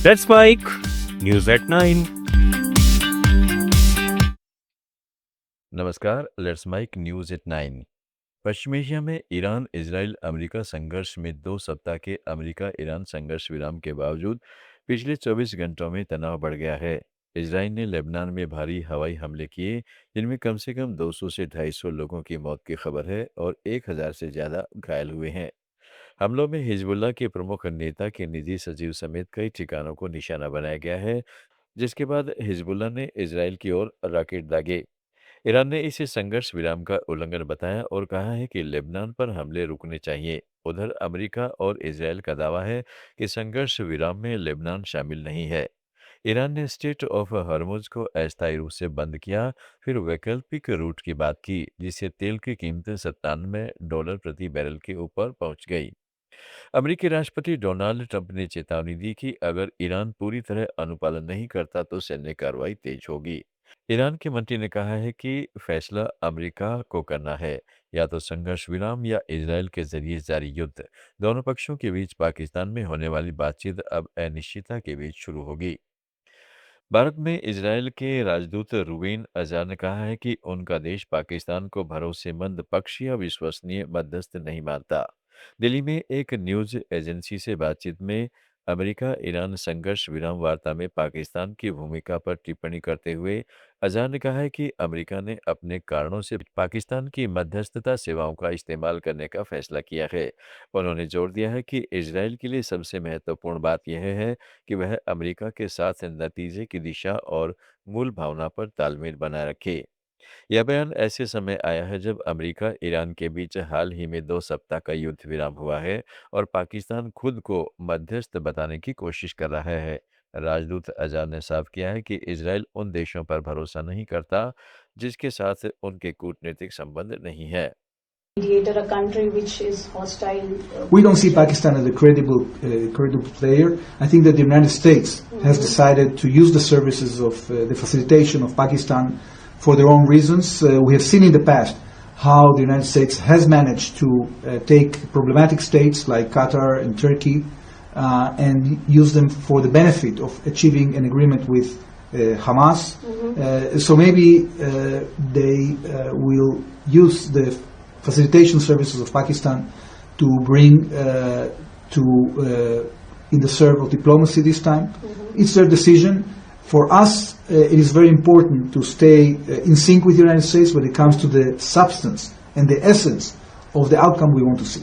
That's Mike. News at 9. नमस्कार, let's mic news at 9। पश्चिम एशिया में ईरान इजराइल अमेरिका संघर्ष में 2 सप्ताह के अमेरिका ईरान संघर्ष विराम के बावजूद पिछले 24 घंटों में तनाव बढ़ गया है। इजराइल ने लेबनान में भारी हवाई हमले किए, जिनमें कम से कम 200 से 250 लोगों की मौत की खबर है और 1000 से ज़्यादा घायल हुए हैं। हमलों में हिजबुल्लाह के प्रमुख नेता के निजी सचिव समेत कई ठिकानों को निशाना बनाया गया है, जिसके बाद हिजबुल्लाह ने इजराइल की ओर रॉकेट दागे। ईरान ने इसे संघर्ष विराम का उल्लंघन बताया और कहा है कि लेबनान पर हमले रुकने चाहिए। उधर अमेरिका और इजराइल का दावा है कि संघर्ष विराम में लेबनान शामिल नहीं है। ईरान ने स्ट्रेट ऑफ हॉर्मुज को अस्थायी रूप से बंद किया, फिर वैकल्पिक रूट की बात की, जिससे तेल की कीमत $97 प्रति बैरल के ऊपर पहुंच गई। अमेरिकी राष्ट्रपति डोनाल्ड ट्रंप ने चेतावनी दी कि अगर ईरान पूरी तरह अनुपालन नहीं करता तो सैन्य कार्रवाई तेज होगी। ईरान के मंत्री ने कहा है कि फैसला अमेरिका को करना है, या तो संघर्ष विराम या इजराइल के जरिए जारी युद्ध। दोनों पक्षों के बीच पाकिस्तान में होने वाली बातचीत अब अनिश्चितता के बीच शुरू होगी। भारत में इजरायल के राजदूत रुबीन अज़ार ने कहा है कि उनका देश पाकिस्तान को भरोसेमंद पक्ष या विश्वसनीय मध्यस्थ नहीं मानता। दिल्ली में एक न्यूज़ एजेंसी से बातचीत में अमेरिका ईरान संघर्ष विराम वार्ता में पाकिस्तान की भूमिका पर टिप्पणी करते हुए अज़ार ने कहा है कि अमेरिका ने अपने कारणों से पाकिस्तान की मध्यस्थता सेवाओं का इस्तेमाल करने का फैसला किया है। उन्होंने जोर दिया है कि इजरायल के लिए सबसे महत्वपूर्ण बात यह है कि वह अमेरिका के साथ नतीजे की दिशा और मूल भावना पर तालमेल बनाए रखे। यह बयान ऐसे समय आया है जब अमेरिका ईरान के बीच हाल ही में 2 सप्ताह का युद्ध विराम हुआ है और पाकिस्तान खुद को मध्यस्थ बताने की कोशिश कर रहा है। राजदूत अज़ार ने साफ किया है कि इजरायल उन देशों पर भरोसा नहीं करता जिसके साथ उनके कूटनीतिक संबंध नहीं है। mediator, a country which is hostile. We don't see Pakistan as a credible player. I think that the United States has decided to use the services of the facilitation of Pakistan for their own reasons. We have seen in the past how the United States has managed to take problematic states like Qatar and Turkey and use them for the benefit of achieving an agreement with Hamas. So maybe they will use the facilitation services of Pakistan to bring in the serve of diplomacy this time. It's their decision. For us, it is very important to stay in sync with the United States when it comes to the substance and the essence of the outcome we want to see.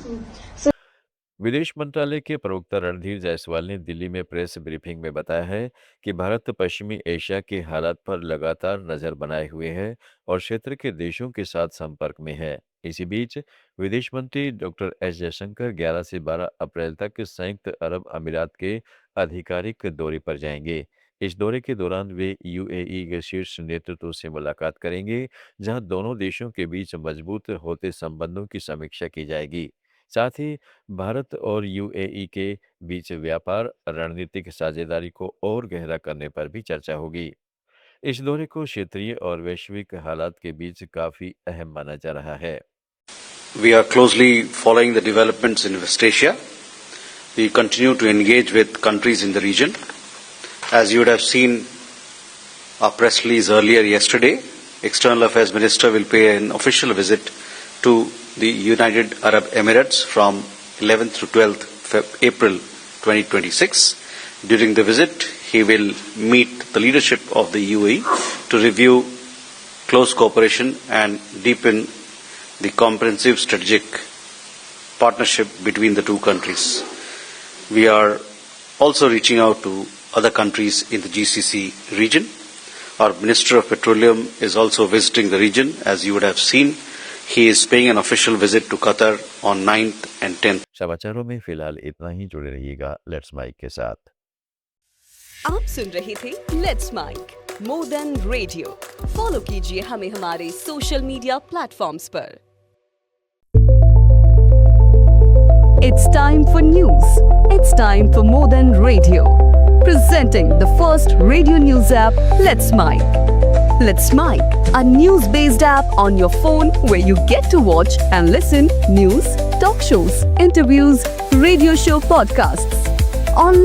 विदेश मंत्रालय के प्रवक्ता रणधीर जायसवाल ने दिल्ली में press briefing में बताया है कि भारत पश्चिमी एशिया के हालात पर लगातार नजर बनाए हुए है और क्षेत्र के देशों के साथ संपर्क में है। इसी बीच विदेश मंत्री डॉक्टर एस जयशंकर 11 से 12 अप्रैल तक संयुक्त अरब अमीरात के आधिकारिक दौरे पर जाएंगे। इस दौरे के दौरान वे यूएई के शीर्ष नेतृत्व से मुलाकात करेंगे, जहां दोनों देशों के बीच मजबूत होते संबंधों की समीक्षा की जाएगी। साथ ही भारत और यूएई के बीच व्यापार रणनीतिक साझेदारी को और गहरा करने पर भी चर्चा होगी। इस दौरे को क्षेत्रीय और वैश्विक हालात के बीच काफी अहम माना जा रहा है। We are closely following the developments in West Asia. We continue to engage with countries in the region. As you would have seen our press release earlier yesterday, External Affairs Minister will pay an official visit to the United Arab Emirates from 11th to 12th April 2026. During the visit, he will meet the leadership of the UAE to review close cooperation and deepen the comprehensive strategic partnership between the two countries. We are also reaching out to other countries in the GCC region. Our Minister of Petroleum is also visiting the region. As you would have seen, he is paying an official visit to Qatar on 9th and 10th. समाचारों में फिलहाल इतना ही। जुड़े रहिएगा let's mic के साथ। आप सुन रहे थे let's mic more than radio. Follow कीजिए हमें हमारे सोशल मीडिया प्लेटफॉर्म्स पर। It's time for news. It's time for more than radio. Presenting the first radio news app, Let's Mike. Let's Mike, a news-based app on your phone where you get to watch and listen news, talk shows, interviews, radio show podcasts. On